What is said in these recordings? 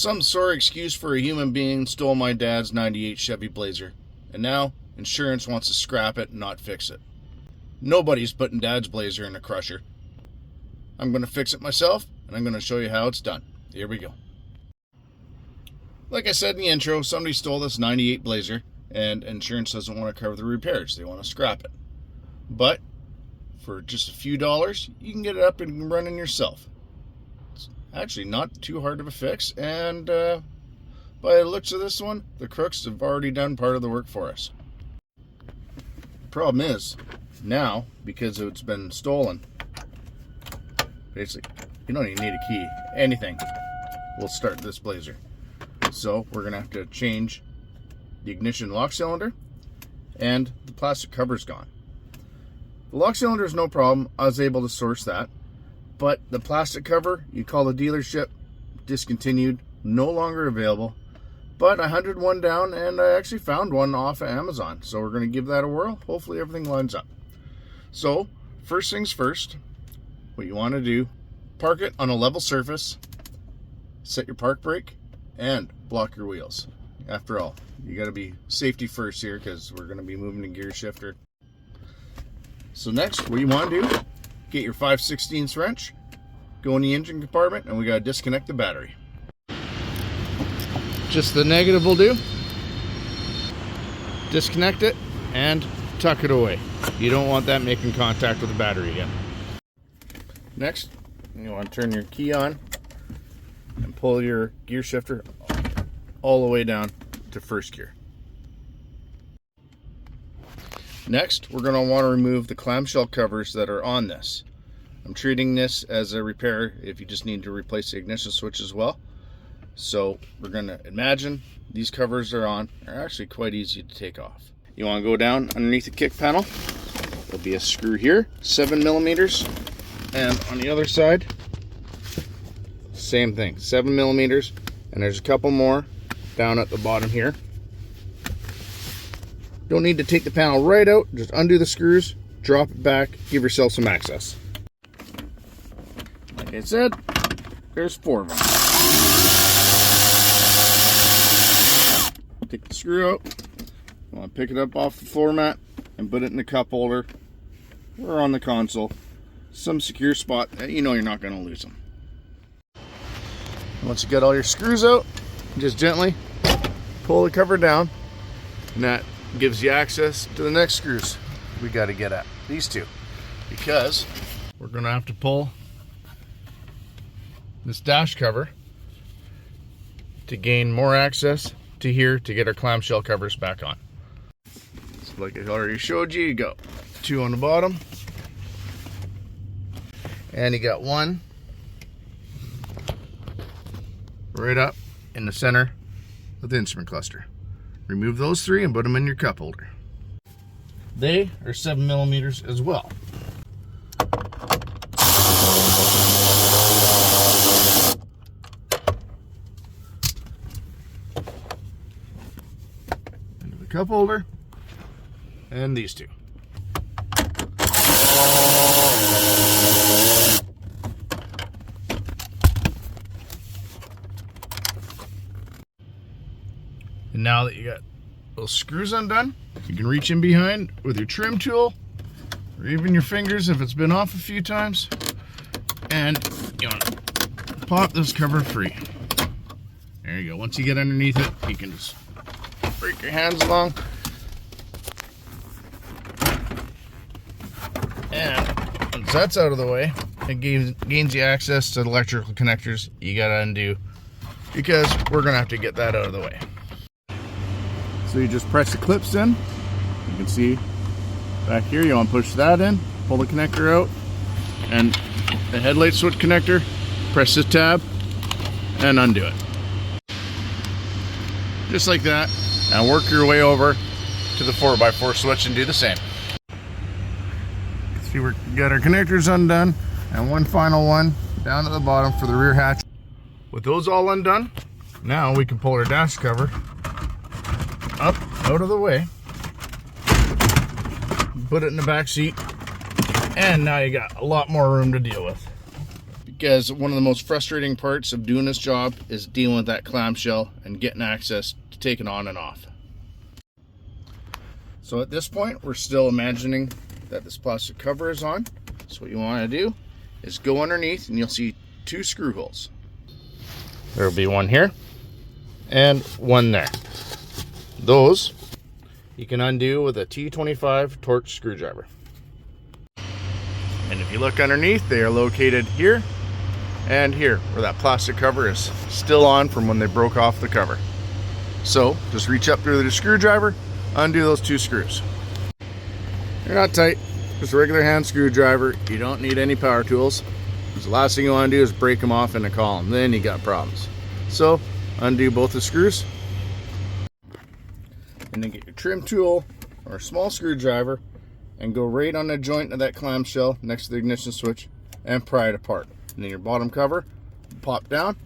Some sorry excuse for a human being stole my dad's 98 Chevy Blazer, and now insurance wants to scrap it and not fix it. Nobody's putting dad's Blazer in a crusher. I'm going to fix it myself, and I'm going to show you how it's done. Here we go. Like I said in the intro, somebody stole this 98 Blazer, and insurance doesn't want to cover the repairs. They want to scrap it. But for just a few dollars, you can get it up and running yourself. Actually not too hard of a fix, and by the looks of this one, the crooks have already done part of the work for us. The problem is, now, because it's been stolen, basically, you don't even need a key. Anything will start this Blazer. So we're going to have to change the ignition lock cylinder, and the plastic cover's gone. The lock cylinder is no problem. I was able to source that. But the plastic cover, you call the dealership, discontinued, no longer available. But I hunted one down, and I actually found one off of Amazon. So we're going to give that a whirl. Hopefully everything lines up. So, first things first, what you want to do, park it on a level surface, set your park brake, and block your wheels. After all, you got to be safety first here because we're going to be moving the gear shifter. So next, what you want to do, get your 5/16 wrench, go in the engine compartment, and we got to disconnect the battery. Just the negative will do. Disconnect it and tuck it away. You don't want that making contact with the battery again. Next, you want to turn your key on and pull your gear shifter all the way down to first gear. Next, we're going to want to remove the clamshell covers that are on this. I'm treating this as a repair if you just need to replace the ignition switch as well. So we're going to imagine these covers are on. They're actually quite easy to take off. You want to go down underneath the kick panel. There'll be a screw here, 7mm, and on the other side, same thing, 7mm, and there's a couple more down at the bottom here. Don't need to take the panel right out, just undo the screws, drop it back, give yourself some access. Like I said, there's 4 of them. Take the screw out, you want to pick it up off the floor mat and put it in the cup holder or on the console. Some secure spot that you know you're not going to lose them. Once you get all your screws out, just gently pull the cover down, and that gives you access to the next screws we got to get at, these two, because we're going to have to pull this dash cover to gain more access to here to get our clamshell covers back on. So like I already showed you, you got 2 on the bottom, and you got 1 right up in the center of the instrument cluster. Remove those 3 and put them in your cup holder. They are 7mm as well. Into the cup holder, and these 2. And now that you got those screws undone, you can reach in behind with your trim tool, or even your fingers if it's been off a few times, and you want to pop this cover free. There you go. Once you get underneath it, you can just break your hands along, and once that's out of the way, it gains you access to the electrical connectors you gotta undo, because we're gonna have to get that out of the way. So you just press the clips in. You can see back here, you want to push that in, pull the connector out, and the headlight switch connector, press this tab, and undo it. Just like that, and work your way over to the 4x4 switch and do the same. See, we got our connectors undone, and one final one down at the bottom for the rear hatch. With those all undone, now we can pull our dash cover up out of the way, put it in the back seat, and now you got a lot more room to deal with. because one of the most frustrating parts of doing this job is dealing with that clamshell and getting access to take it on and off. So at this point, we're still imagining that this plastic cover is on. So what you want to do is go underneath and you'll see 2 screw holes. There will be one here and one there. Those you can undo with a T25 torque screwdriver. And if you look underneath, they are located here and here, where that plastic cover is still on from when they broke off the cover. So just reach up through the screwdriver, undo those 2 screws. They're not tight, just a regular hand screwdriver. You don't need any power tools, because the last thing you want to do is break them off in a column. Then you got problems. So undo both the screws, and then get your trim tool or a small screwdriver and go right on the joint of that clamshell next to the ignition switch and pry it apart. And then your bottom cover pop down,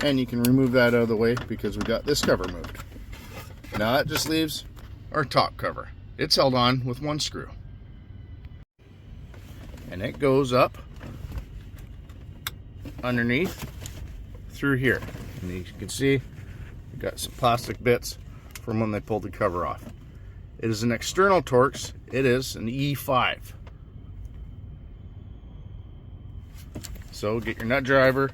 and you can remove that out of the way because we got this cover moved. Now that just leaves our top cover. It's held on with 1 screw, and it goes up underneath through here. And you can see we got some plastic bits from when they pulled the cover off. It is an external Torx. It is an E5. So get your nut driver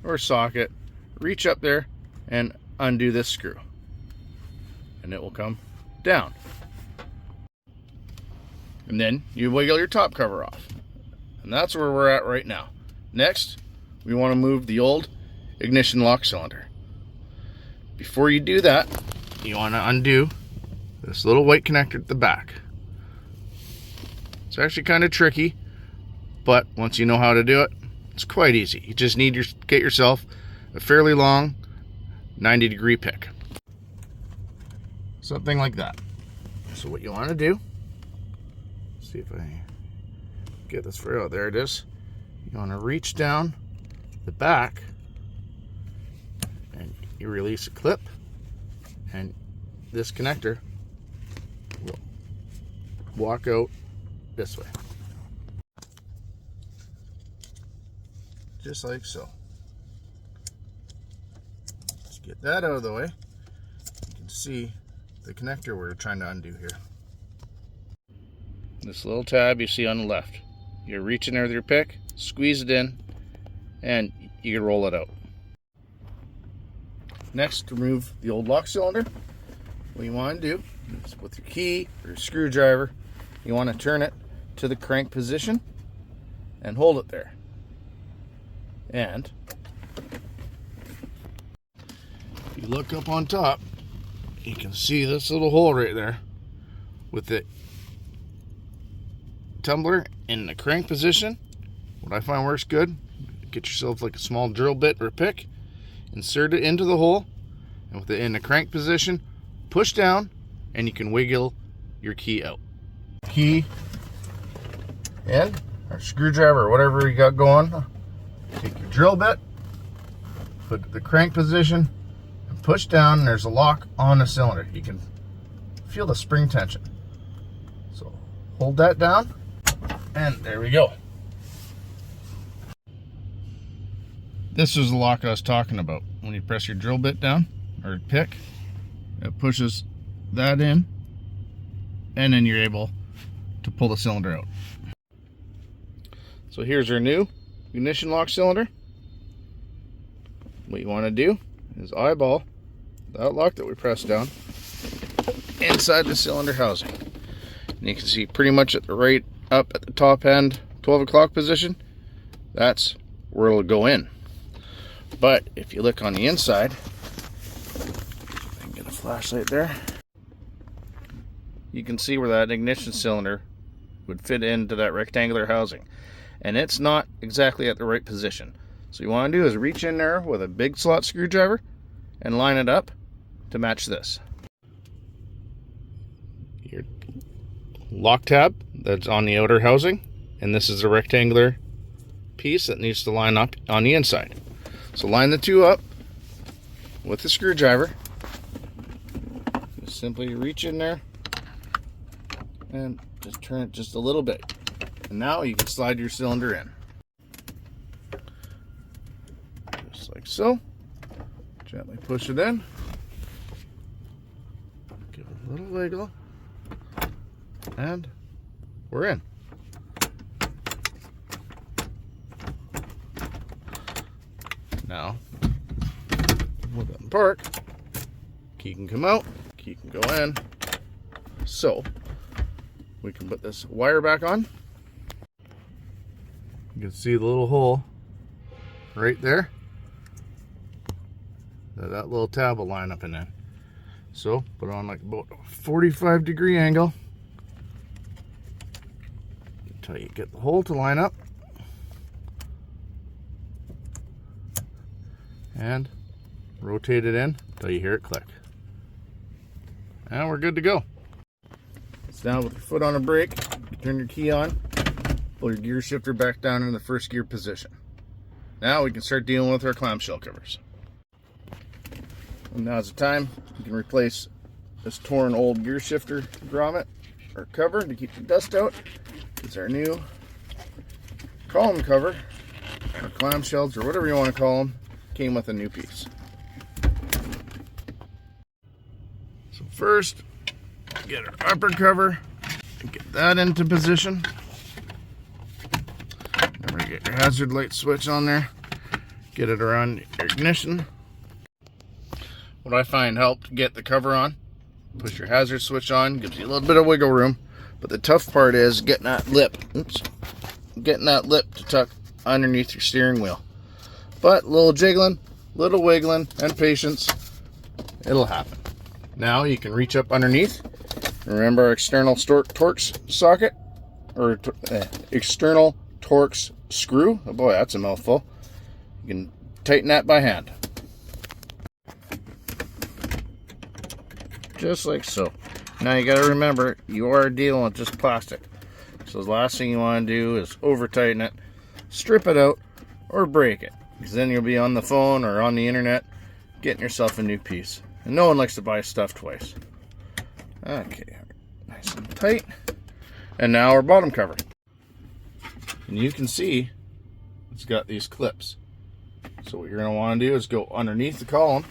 or socket, reach up there and undo this screw, and it will come down. And then you wiggle your top cover off. And that's where we're at right now. Next, we want to move the old ignition lock cylinder. Before you do that, you want to undo this little white connector at the back. It's actually kind of tricky, but once you know how to do it, it's quite easy. You just need to get yourself a fairly long 90-degree pick. Something like that. So what you want to do, see if I get this for, oh, there it is. You want to reach down the back and you release a clip, and this connector will walk out this way. Just like so. Let's get that out of the way. You can see the connector we're trying to undo here. This little tab you see on the left. You're reaching there with your pick, squeeze it in, and you can roll it out. Next, to remove the old lock cylinder, what you want to do is with your key or your screwdriver, you want to turn it to the crank position and hold it there. And if you look up on top, you can see this little hole right there with the tumbler in the crank position. What I find works good, get yourself like a small drill bit or pick, insert it into the hole, and with it in the crank position, push down, and you can wiggle your key out. Key in, or screwdriver, or whatever you got going. Take your drill bit, put it in the crank position, and push down, and there's a lock on the cylinder. You can feel the spring tension. So hold that down, and there we go. This is the lock I was talking about. When you press your drill bit down, or pick, it pushes that in, and then you're able to pull the cylinder out. So here's our new ignition lock cylinder. What you want to do is eyeball that lock that we pressed down inside the cylinder housing. And you can see pretty much at the right up at the top end 12 o'clock position, that's where it'll go in. But if you look on the inside, I can get a flashlight there, you can see where that ignition cylinder would fit into that rectangular housing. And it's not exactly at the right position. So you want to do is reach in there with a big slot screwdriver and line it up to match this. Your lock tab that's on the outer housing, and this is a rectangular piece that needs to line up on the inside. So line the two up with the screwdriver. Just simply reach in there and just turn it just a little bit. And now you can slide your cylinder in. just like so. Gently push it in. Give it a little wiggle. And we're in. Now, with it in park, key can come out, key can go in. So, we can put this wire back on. You can see the little hole right there. That little tab will line up in that. So, put it on like about a 45-degree angle until you get the hole to line up. And rotate it in until you hear it click. And we're good to go. It's now with your foot on a brake, turn your key on, pull your gear shifter back down in the first gear position. Now we can start dealing with our clamshell covers. And now's the time you can replace this torn old gear shifter grommet or cover to keep the dust out. It's our new column cover, or clamshells, or whatever you want to call them. Came with a new piece. So first, get our upper cover and get that into position. Remember to get your hazard light switch on there. Get it around your ignition. What I find helped get the cover on, push your hazard switch on, gives you a little bit of wiggle room. But the tough part is getting that lip, getting that lip to tuck underneath your steering wheel. But a little jiggling, little wiggling, and patience, it'll happen. Now you can reach up underneath. Remember our external Torx socket, or external Torx screw. Oh boy, that's a mouthful. You can tighten that by hand. Just like so. Now you got to remember, you are dealing with just plastic. So the last thing you want to do is over tighten it, strip it out, or break it. Because then you'll be on the phone or on the internet getting yourself a new piece. And no one likes to buy stuff twice. Okay, nice and tight. And now our bottom cover. And you can see it's got these clips. So what you're going to want to do is go underneath the column,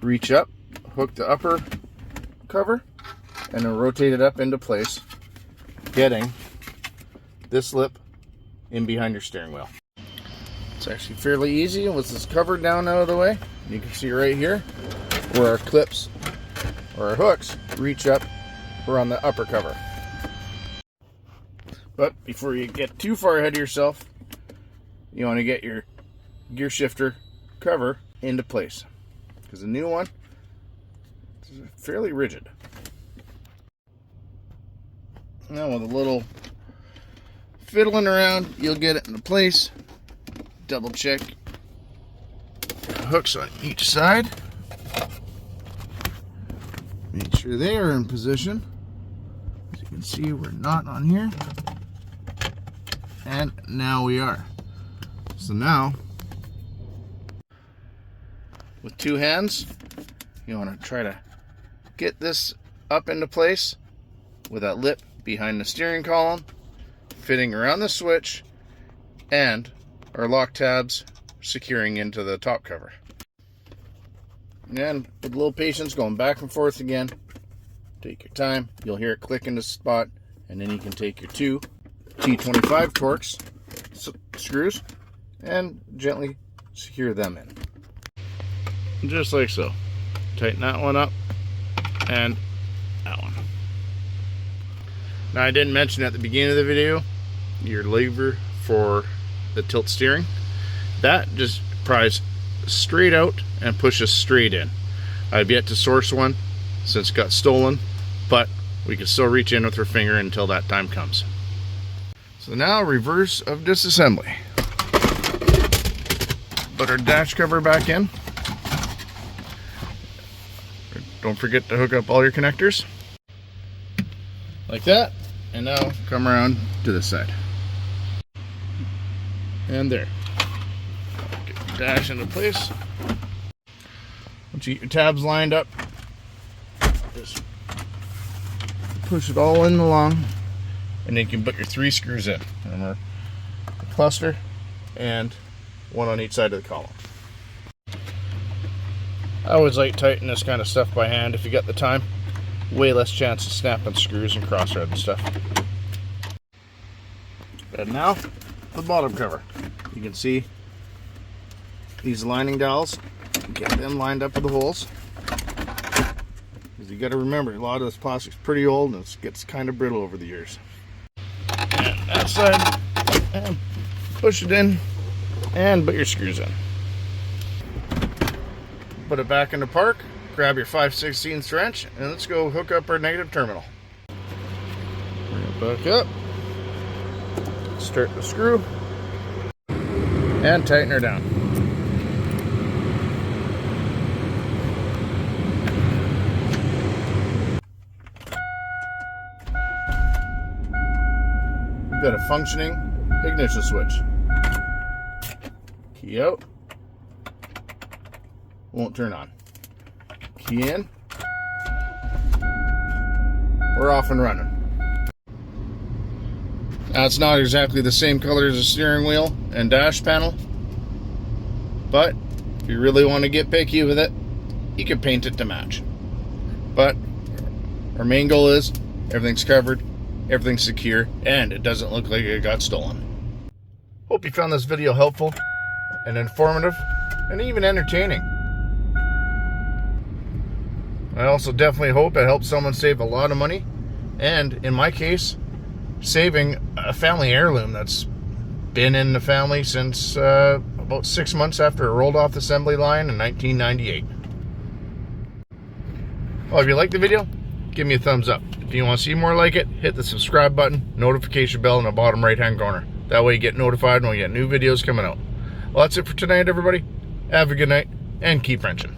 reach up, hook the upper cover, and then rotate it up into place, getting this lip in behind your steering wheel. It's actually fairly easy with this cover down out of the way. You can see right here where our clips or our hooks reach up. We're on the upper cover. But before you get too far ahead of yourself, you want to get your gear shifter cover into place, because the new one is fairly rigid. Now with a little fiddling around, you'll get it into place. Double check hooks on each side. Make sure they are in position. As you can see, we're not on here. And now we are. So now, with two hands, you want to try to get this up into place with that lip behind the steering column, fitting around the switch, and our lock tabs securing into the top cover. And with a little patience, going back and forth again. Take your time. You'll hear it click into spot, and then you can take your two T25 Torx screws and gently secure them in. Just like so. Tighten that one up and that one. Now, I didn't mention at the beginning of the video your lever for the tilt steering. That just pries straight out and pushes straight in. I've yet to source one since it got stolen, but we can still reach in with our finger until that time comes. So now, reverse of disassembly. Put our dash cover back in. Don't forget to hook up all your connectors. Like that. And now come around to this side. And there. Get your dash into place. Once you get your tabs lined up, just push it all in along, and then you can put your three screws in. Remember, the cluster and one on each side of the column. I always like tightening this kind of stuff by hand if you got the time. Way less chance of snapping screws and crossthread and stuff. And now, the bottom cover. You can see these lining dowels. Get them lined up with the holes. Because you got to remember, a lot of this plastic's pretty old and it gets kind of brittle over the years. And that side, and push it in, and put your screws in. Put it back into park, grab your 5/16 wrench, and let's go hook up our negative terminal. Bring it back up, start the screw, and tighten her down. We've got a functioning ignition switch. Key out. Won't turn on. Key in. We're off and running. Now it's not exactly the same color as the steering wheel and dash panel, but if you really want to get picky with it, you can paint it to match. But our main goal is everything's covered, everything's secure, and it doesn't look like it got stolen. Hope you found this video helpful and informative and even entertaining. I also definitely hope it helps someone save a lot of money, and in my case, saving a family heirloom that's been in the family since about 6 months after it rolled off the assembly line in 1998. Well, if you liked the video, give me a thumbs up. If you want to see more like it, hit the subscribe button, notification bell in the bottom right hand corner. That way you get notified when we get new videos coming out. Well, that's it for tonight, everybody. Have a good night, and keep wrenching.